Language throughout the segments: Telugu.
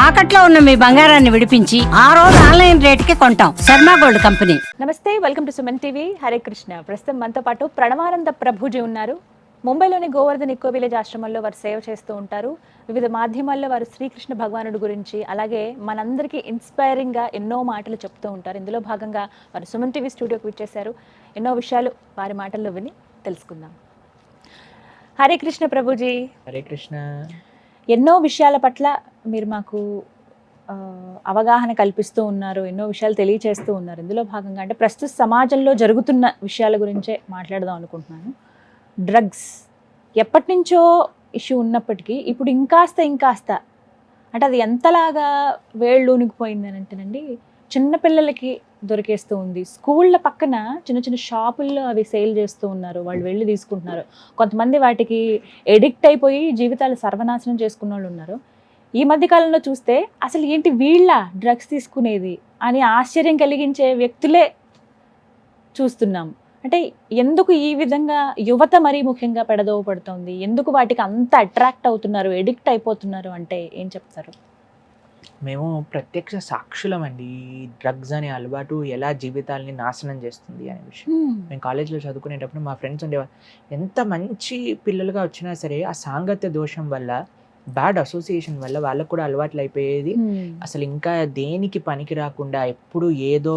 తాకట్లో ఉన్న మీ బంగారాన్ని విడిపించి ఆ రోజు ఆన్లైన్ రేటుకి కొంటాం. Sharma gold company. నమస్తే, welcome to Suman TV. Hare Krishna. ప్రస్తుతం మనతో పాటు ప్రణవానంద ప్రభుజీ ఉన్నారు. ముంబైలోని గోవర్ధన్ ఇకో విలేజ్ ఆశ్రమంలో వారు సేవ చేస్తూ ఉంటారు. వివిధ మాధ్యమాల్లో వారు శ్రీకృష్ణ భగవానుడి గురించి, అలాగే మనందరికీ ఇన్స్పైరింగ్గా ఎన్నో మాటలు చెప్తూ ఉంటారు. ఇందులో భాగంగా వారు సుమన్ టీవీ స్టూడియోకి విచ్చేశారు. ఎన్నో విషయాలు వారి మాటల్లో విని తెలుసుకుందాం. హరే కృష్ణ ప్రభుజీ. హరే కృష్ణ. ఎన్నో విషయాల పట్ల మీరు మాకు అవగాహన కల్పిస్తూ ఉన్నారు, ఎన్నో విషయాలు తెలియచేస్తూ ఉన్నారు. ఇందులో భాగంగా అంటే ప్రస్తుత సమాజంలో జరుగుతున్న విషయాల గురించే మాట్లాడదాం అనుకుంటున్నాను. డ్రగ్స్ ఎప్పటి నుంచో ఇష్యూ ఉన్నప్పటికీ ఇప్పుడు ఇంకాస్త అంటే అది ఎంతలాగా వేళ్ళూనికిపోయిందని అంటేనండి, చిన్నపిల్లలకి దొరికేస్తూ ఉంది. స్కూళ్ళ పక్కన చిన్న చిన్న షాపుల్లో అవి సేల్ చేస్తూ ఉన్నారు, వాళ్ళు వెళ్ళి తీసుకుంటున్నారు. కొంతమంది వాటికి ఎడిక్ట్ అయిపోయి జీవితాలు సర్వనాశనం చేసుకున్న వాళ్ళు ఉన్నారు. ఈ మధ్యకాలంలో చూస్తే అసలు ఏంటి వీళ్ళ డ్రగ్స్ తీసుకునేది అని ఆశ్చర్యం కలిగించే వ్యక్తులే చూస్తున్నాం. అంటే ఎందుకు ఈ విధంగా యువత మరీ ముఖ్యంగా పెడదోవ పడుతుంది, ఎందుకు వాటికి అంత అట్రాక్ట్ అవుతున్నారు, ఎడిక్ట్ అయిపోతున్నారు అంటే ఏం చెప్తారు? మేము ప్రత్యక్ష సాక్షులం అండి. డ్రగ్స్ అనే అలవాటు ఎలా జీవితాలని నాశనం చేస్తుంది అనే విషయం. మేము కాలేజ్లో చదువుకునేటప్పుడు మా ఫ్రెండ్స్ ఉండేవారు. ఎంత మంచి పిల్లలుగా వచ్చినా సరే ఆ సాంగత్య దోషం వల్ల, బ్యాడ్ అసోసియేషన్ వల్ల వాళ్ళకు కూడా అలవాట్లు అయిపోయేది. అసలు ఇంకా దేనికి పనికి రాకుండా ఎప్పుడు ఏదో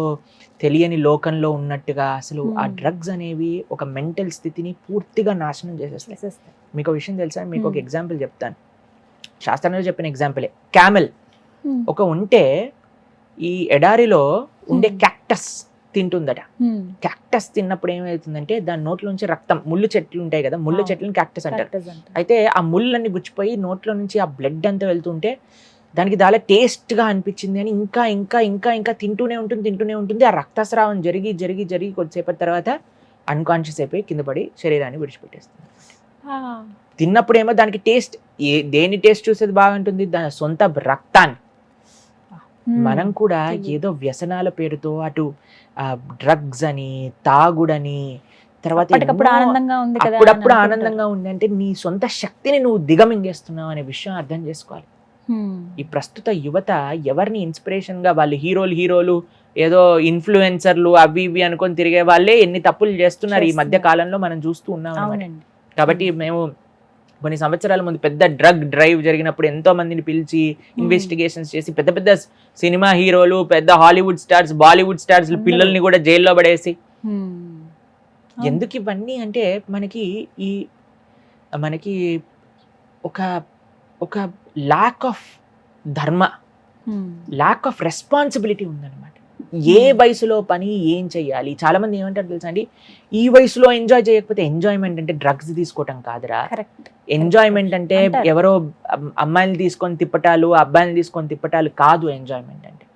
తెలియని లోకంలో ఉన్నట్టుగా అసలు ఆ డ్రగ్స్ అనేవి ఒక మెంటల్ స్థితిని పూర్తిగా నాశనం చేసేస్తాయి. మీకు ఒక విషయం తెలుసా? మీకు ఒక ఎగ్జాంపుల్ చెప్తాను. శాస్త్రంలో చెప్పిన ఎగ్జాంపులే. క్యామెల్ ఒక ఉంటే ఈ ఎడారిలో ఉండే క్యాక్టస్ తింటుందట. క్యాక్టస్ తిన్నప్పుడు ఏమవుతుందంటే దాని నోట్లోంచి రక్తం, ముళ్ళు చెట్లు ఉంటాయి కదా, ముళ్ళు చెట్లను క్యాక్టస్ అంటారు. అయితే ఆ ముళ్ళన్నీ గుచ్చిపోయి నోట్లో నుంచి ఆ బ్లడ్ అంతా వెళ్తుంటే దానికి చాలా టేస్ట్గా అనిపించింది అని ఇంకా ఇంకా ఇంకా ఇంకా తింటూనే ఉంటుంది. ఆ రక్తస్రావం జరిగి జరిగి జరిగి కొద్దిసేపటి తర్వాత అన్కాన్షియస్ అయిపోయి కింద పడి శరీరాన్ని విడిచిపెట్టేస్తుంది. తిన్నప్పుడేమో దానికి టేస్ట్, దేని టేస్ట్ చూసేది బాగుంటుంది? దాని సొంత రక్తాన్ని. మనం కూడా ఏదో వ్యసనాల పేరుతో అటు డ్రగ్స్ అని, తాగుడని, తర్వాత అప్పుడప్పుడు ఆనందంగా ఉంది అంటే నీ సొంత శక్తిని నువ్వు దిగమింగేస్తున్నావు అనే విషయం అర్థం చేసుకోవాలి. ఈ ప్రస్తుత యువత ఎవరిని ఇన్స్పిరేషన్ గా, వాళ్ళు హీరోలు ఏదో ఇన్ఫ్లుయెన్సర్లు అవి ఇవి అనుకొని తిరిగే వాళ్ళే ఎన్ని తప్పులు చేస్తున్నారు ఈ మధ్య కాలంలో మనం చూస్తూ ఉన్నాం. కాబట్టి మేము కొన్ని సంవత్సరాల ముందు పెద్ద డ్రగ్ డ్రైవ్ జరిగినప్పుడు ఎంతో మందిని పిలిచి ఇన్వెస్టిగేషన్స్ చేసి పెద్ద పెద్ద సినిమా హీరోలు, పెద్ద హాలీవుడ్ స్టార్స్, బాలీవుడ్ స్టార్స్ పిల్లల్ని కూడా జైల్లో పడేసి. ఎందుకు ఇవన్నీ అంటే మనకి ఒక ల్యాక్ ఆఫ్ ధర్మ, ల్యాక్ ఆఫ్ రెస్పాన్సిబిలిటీ ఉందన్నమాట. ఏ వయసులో పని ఏం చెయ్యాలి? చాలా మంది ఏమంటారు తెలుసా అండి, ఈ వయసులో ఎంజాయ్ చేయకపోతే, ఎంజాయ్మెంట్ అంటే డ్రగ్స్ తీసుకోవటం కాదురా. ఎంజాయ్మెంట్ అంటే ఎవరో అమ్మాయిని తీసుకొని తిప్పటాలు, అబ్బాయిని తీసుకొని తిప్పటాలు కాదు. ఎంజాయ్మెంట్ అంటే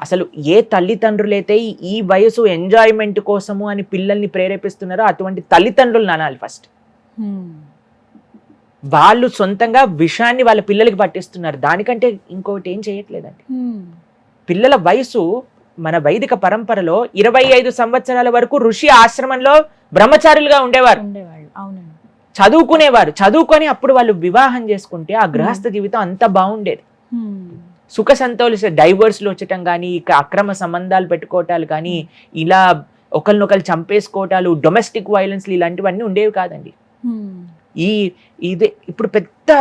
అసలు ఏ తల్లిదండ్రులైతే ఈ వయసు ఎంజాయ్మెంట్ కోసము అని పిల్లల్ని ప్రేరేపిస్తున్నారో అటువంటి తల్లిదండ్రులు నానాలి ఫస్ట్. వాళ్ళు సొంతంగా విషయాన్ని వాళ్ళ పిల్లలకి పట్టిస్తున్నారు. దానికంటే ఇంకొకటి ఏం చేయట్లేదండి. పిల్లల వయసు, మన వైదిక పరంపరలో 25 సంవత్సరాల వరకు ఋషి ఆశ్రమంలో బ్రహ్మచారులుగా ఉండేవారు, చదువుకునేవారు. చదువుకొని అప్పుడు వాళ్ళు వివాహం చేసుకుంటే ఆ గృహస్థ జీవితం అంత బాగుండేది. సుఖ సంతోష డైవర్స్లు వచ్చటం కానీ, అక్రమ సంబంధాలు పెట్టుకోవటాలు కానీ, ఇలా ఒకరినొకరు చంపేసుకోవటాలు, డొమెస్టిక్ వైలెన్స్ ఇలాంటివన్నీ ఉండేవి కాదండి. ఇదే ఇప్పుడు పెద్ద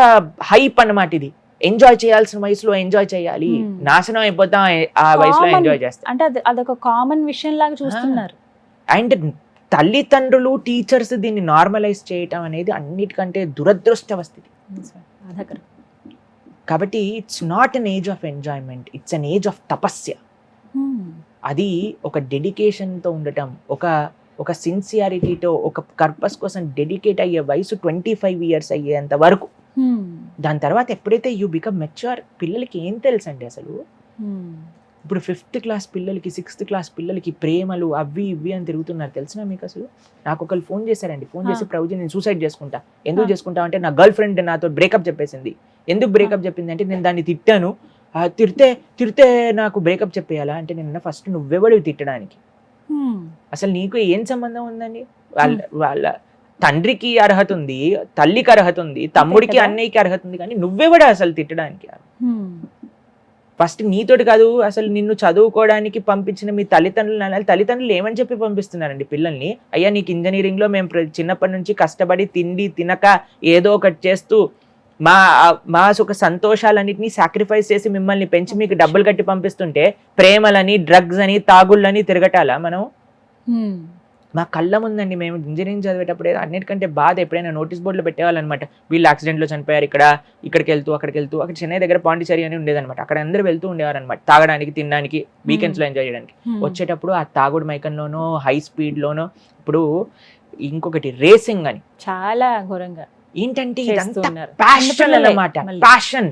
హైప్ అన్నమాట. ఇది ఎంజాయ్ చేయాల్సిన వయసులో ఎంజాయ్ చేయాలి, నాశనం అయిపోతాం ఆ వయసులో ఎంజాయ్ చేస్తాం అంటే అదొక కామన్ విషయం లాగా చూస్తున్నారు. అండ్ తల్లిదండ్రులు, టీచర్స్ దీన్ని నార్మలైజ్ చేయటం అనేది అన్నిటికంటే దురదృష్టవ స్థితి. కాబట్టి it's not an age of enjoyment, it's an age of tapasya. అది ఒక డెడికేషన్తో ఉండటం, ఒక సిన్సియారిటీతో, ఒక పర్పస్ కోసం డెడికేట్ అయ్యే వయసు 25 years అయ్యేంత వరకు. దాని తర్వాత ఎప్పుడైతే యూ బికమ్ మెచ్యూర్, పిల్లలకి ఏం తెలుసు అండి అసలు. ఇప్పుడు 5th క్లాస్ పిల్లలకి, 6th క్లాస్ పిల్లలకి ప్రేమలు అవి ఇవి అని తిరుగుతున్నారు. తెలిసినా మీకు? అసలు నాకు ఒకరు ఫోన్ చేశారండి. ఫోన్ చేసి, ప్రభుజీ నేను సూసైడ్ చేసుకుంటా. ఎందుకు చేసుకుంటా అంటే నా గర్ల్ ఫ్రెండ్ నాతో బ్రేకప్ చెప్పేసింది. ఎందుకు బ్రేకప్ చెప్పింది అంటే నేను దాన్ని తిట్టాను, తిడితే నాకు బ్రేకప్ చెప్పేయాలా అంటే నేను ఫస్ట్ నువ్వెవడివి తిట్టడానికి? అసలు నీకు ఏం సంబంధం ఉందండి? వాళ్ళ తండ్రికి అర్హత ఉంది, తల్లికి అర్హత ఉంది, తమ్ముడికి, అన్నయ్యకి అర్హత ఉంది, కానీ నువ్వెవడా అసలు తిట్టడానికి? ఫస్ట్ నీతోటి కాదు, అసలు నిన్ను చదువుకోవడానికి పంపించిన మీ తల్లిదండ్రులు ఏమని చెప్పి పంపిస్తున్నారండి పిల్లల్ని? అయ్యా నీకు ఇంజనీరింగ్లో మేము చిన్నప్పటి నుంచి కష్టపడి తిండి తినక ఏదో ఒకటి చేస్తూ మా మా సుఖ సంతోషాలన్నింటినీ సాక్రిఫైస్ చేసి మిమ్మల్ని పెంచి మీకు డబ్బులు కట్టి పంపిస్తుంటే ప్రేమలని, డ్రగ్స్ అని, తాగుళ్ళని తిరగటాలా మనం? మా కళ్ళ ముందండి, మేము ఇంజనీరింగ్ చదివేటప్పుడు అన్నిటికంటే బాధ ఎప్పుడైనా నోటీస్ బోర్డులో పెట్టేవాళ్ళు అనమాట. వీళ్ళు యాక్సిడెంట్లో చనిపోయారు, ఇక్కడికి వెళ్తూ అక్కడ చెన్నై దగ్గర పాండిచేరి అని ఉండేదన్నమాట. అక్కడ అందరూ వెళ్తూ ఉండేవారు అనమాట, తాగడానికి, తినడానికి, వీకెండ్స్లో ఎంజాయ్ చేయడానికి. వచ్చేటప్పుడు ఆ తాగుడు మైకంలోనో, హై స్పీడ్లోనో, ఇప్పుడు ఇంకొకటి రేసింగ్ అని, చాలా ఘోరంగా ఏంటంటే ఇదంతా ప్యాషన్ అన్నమాట, ప్యాషన్.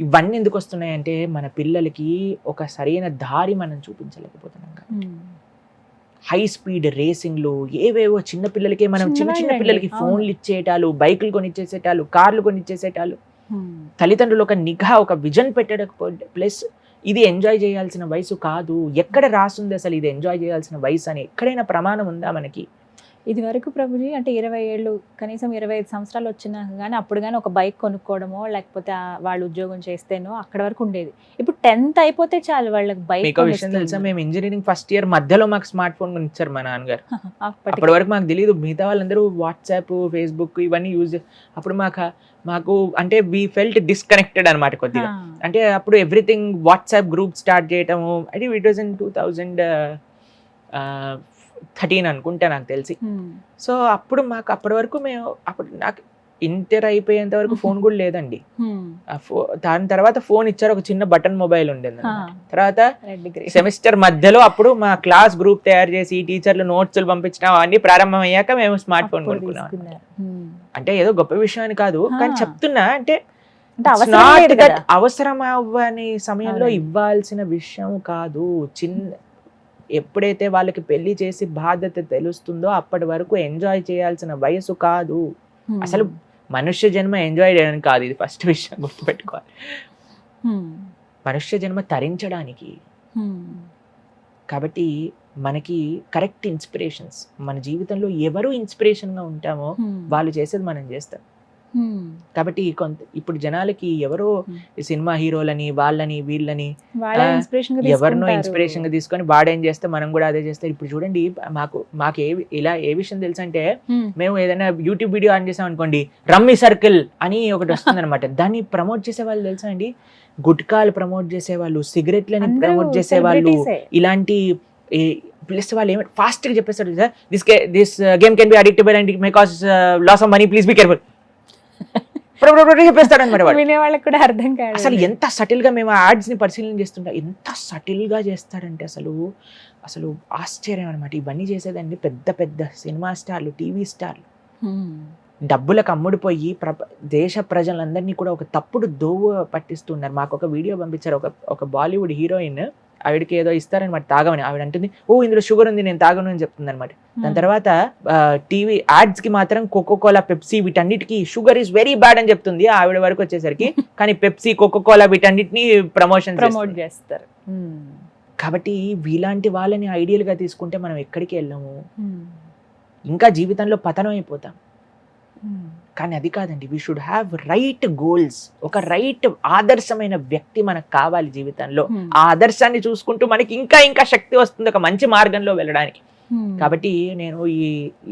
ఇవన్నీ ఎందుకు వస్తున్నాయంటే మన పిల్లలకి ఒక సరైన దారి మనం చూపించలేకపోతున్నాం. హై స్పీడ్ రేసింగ్లు ఏవేవో చిన్న పిల్లలకి, మనం చిన్న పిల్లలకి ఫోన్లు ఇచ్చేటాలు, బైకులు కొనిచ్చేసేటాలు, కార్లు కొనిచ్చేసేటాలు. తల్లిదండ్రులు ఒక నిఘా, ఒక విజన్ పెట్టకపోతే, ప్లస్ ఇది ఎంజాయ్ చేయాల్సిన వయసు కాదు. ఎక్కడ రాస్తుంది అసలు ఇది ఎంజాయ్ చేయాల్సిన వయసు అని? ఎక్కడైనా ప్రమాణం ఉందా మనకి? ఇది వరకు ప్రభుజీ అంటే 20 ఏళ్ళు, కనీసం 25 సంవత్సరాలు వచ్చినాక కానీ అప్పుడు కానీ ఒక బైక్ కొనుక్కోవడమో, లేకపోతే వాళ్ళు ఉద్యోగం చేస్తేనో అక్కడ వరకు ఉండేది. ఇప్పుడు 10th అయిపోతే చాలు వాళ్ళకి బైక్. మీకు విషయం తెలుసా, మేము ఇంజనీరింగ్ ఫస్ట్ ఇయర్ మధ్యలో మాకు స్మార్ట్ ఫోన్ కొనిచ్చారు మా నాన్నగారు. అప్పటి వరకు మాకు తెలియదు. మిగతా వాళ్ళందరూ వాట్సాప్, ఫేస్బుక్ ఇవన్నీ యూజ్. అప్పుడు మాకు అంటే వీ ఫెల్ట్ డిస్కనెక్టెడ్ అనమాట కొద్దిగా. అంటే అప్పుడు ఎవ్రీథింగ్ వాట్సాప్ గ్రూప్ స్టార్ట్ చేయటము, అంటే ఇట్ వాజ్ ఇన్ 2013 అనుకుంటా నాకు తెలిసి. సో అప్పటి వరకు అప్పుడు నాకు ఇంటర్ అయిపోయేంత వరకు ఫోన్ కూడా లేదండి. దాని తర్వాత ఫోన్ ఇచ్చారు, ఒక చిన్న బటన్ మొబైల్ ఉండేది. తర్వాత సెమిస్టర్ మధ్యలో అప్పుడు మా క్లాస్ గ్రూప్ తయారు చేసి టీచర్లు నోట్స్లు పంపించడం అవన్నీ ప్రారంభం అయ్యాక మేము స్మార్ట్ ఫోన్ కొనుక్కున్నాం. అంటే ఏదో గొప్ప విషయం అని కాదు, కానీ చెప్తున్నా అంటే అవసరం అవ్వని సమయంలో ఇవ్వాల్సిన విషయం కాదు. ఎప్పుడైతే వాళ్ళకి పెళ్లి చేసి బాధ్యత తెలుస్తుందో అప్పటి వరకు ఎంజాయ్ చేయాల్సిన వయసు కాదు. అసలు మనుష్య జన్మ ఎంజాయ్ చేయడానికి కాదు, ఇది ఫస్ట్ విషయం గుర్తుపెట్టుకోవాలి. మనుష్య జన్మ తరించడానికి. కాబట్టి మనకి కరెక్ట్ ఇన్స్పిరేషన్స్, మన జీవితంలో ఎవరు ఇన్స్పిరేషన్గా ఉంటామో వాళ్ళు చేసేది మనం చేస్తాం. కాబట్టి ఇప్పుడు జనాలకి ఎవరో సినిమా హీరోలని, వాళ్ళని, వీళ్ళని ఎవరినో ఇన్స్పిరేషన్ గా తీసుకొని వాడేం చేస్తే మనం కూడా అదే చేస్తాం. ఇప్పుడు చూడండి, మాకు ఏ విషయం తెలుసు అంటే, మేము ఏదైనా యూట్యూబ్ వీడియో ఆన్ చేసాం అనుకోండి, రమ్మీ సర్కిల్ అని ఒకటి వస్తుంది అనమాట. దాన్ని ప్రమోట్ చేసే వాళ్ళు తెలుసా అండి? గుట్కాలు ప్రమోట్ చేసేవాళ్ళు, సిగరెట్లని ప్రమోట్ చేసేవాళ్ళు, ఇలాంటి ప్లస్ వాళ్ళు ఏమంటే ఫాస్ట్ గా చెప్పేస్తారు, this game can be addictable and may cause loss of money, please be careful చెప్పేస్తాడనమాట. వాళ్ళకి కూడా అర్థం కాదు అసలు ఎంత సటిల్ గా మేము యాడ్స్ ని పరిశీలన చేస్తుంటా, ఎంత సటిల్ గా చేస్తాడంటే అసలు ఆశ్చర్యం అనమాట. ఇవన్నీ చేసేదండి పెద్ద పెద్ద సినిమా స్టార్లు, టీవీ స్టార్లు. డబ్బులకు అమ్ముడిపోయి దేశ ప్రజలందరినీ కూడా ఒక తప్పుడు దోవ పట్టిస్తున్నారు. మాకు ఒక వీడియో పంపించారు, ఒక బాలీవుడ్ హీరోయిన్, ఆవిడకి ఏదో ఇస్తారనమాట తాగమని. ఆవిడ అంటుంది, ఓ ఇందులో షుగర్ ఉంది, నేను తాగను అని చెప్తుంది అనమాట. దాని తర్వాత టీవీ యాడ్స్ కి మాత్రం కోకోకోలా, పెప్సీ వీటన్నిటికీ షుగర్ ఈజ్ వెరీ బ్యాడ్ అని చెప్తుంది ఆవిడ వరకు వచ్చేసరికి. కానీ పెప్సీ, కోకోకోలా వీటన్నిటిని ప్రమోట్ చేస్తారు. కాబట్టి వీలాంటి వాళ్ళని ఐడియల్ గా తీసుకుంటే మనం ఎక్కడికి వెళ్ళాము, ఇంకా జీవితంలో పతనం అయిపోతాం. కానీ అది కాదండి, we should have right goals. ఒక రైట్ ఆదర్శమైన వ్యక్తి మనకు కావాలి జీవితంలో. ఆ ఆదర్శాన్ని చూసుకుంటూ మనకి ఇంకా ఇంకా శక్తి వస్తుంది ఒక మంచి మార్గంలో వెళ్ళడానికి. కాబట్టి నేను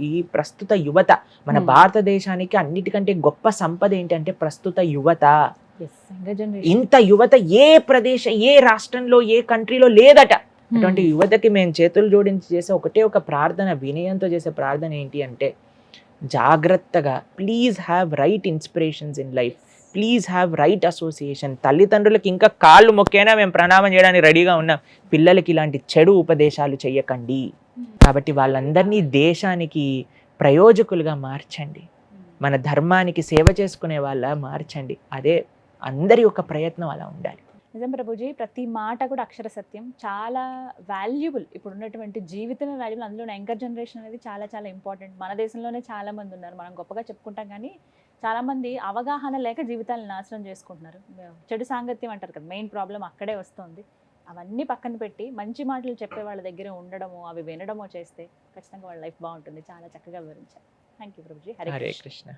ఈ ప్రస్తుత యువత, మన భారతదేశానికి అన్నిటికంటే గొప్ప సంపద ఏంటంటే ప్రస్తుత యువత. ఇంత యువత ఏ రాష్ట్రంలో, ఏ కంట్రీలో లేదట. అటువంటి యువతకి మేము చేతులు జోడించి చేసే ఒక ప్రార్థన, వినయంతో చేసే ప్రార్థన ఏంటి అంటే, జాగ్రత్తగా please have right inspirations in life, please have right association. తల్లిదండ్రులకి ఇంకా కాళ్ళు మొక్కైనా మేము ప్రణామం చేయడానికి రెడీగా ఉన్నాం. పిల్లలకి ఇలాంటి చెడు ఉపదేశాలు చెయ్యకండి. కాబట్టి వాళ్ళందరినీ దేశానికి ప్రయోజకులుగా మార్చండి, మన ధర్మానికి సేవ చేసుకునే వాళ్ళ మార్చండి. అదే అందరి యొక్క ప్రయత్నం అలా ఉండాలి. నిజం ప్రభుజీ, ప్రతి మాట కూడా అక్షర సత్యం, చాలా వాల్యుబుల్. ఇప్పుడు ఉన్నటువంటి జీవితమే వాల్యుబుల్. అందులో యంగర్ జనరేషన్ అనేది చాలా చాలా ఇంపార్టెంట్. మన దేశంలోనే చాలా మంది ఉన్నారు, మనం గొప్పగా చెప్పుకుంటాం కానీ చాలామంది అవగాహన లేక జీవితాలను నాశనం చేసుకుంటున్నారు. చెడు సాంగత్యం అంటారు కదా, మెయిన్ ప్రాబ్లం అక్కడే వస్తుంది. అవన్నీ పక్కన పెట్టి మంచి మాటలు చెప్పే వాళ్ళ దగ్గర ఉండడము, అవి వినడమో చేస్తే ఖచ్చితంగా వాళ్ళ లైఫ్ బాగుంటుంది. చాలా చక్కగా వివరించారు. Thank you Prabhuji. హరే కృష్ణ.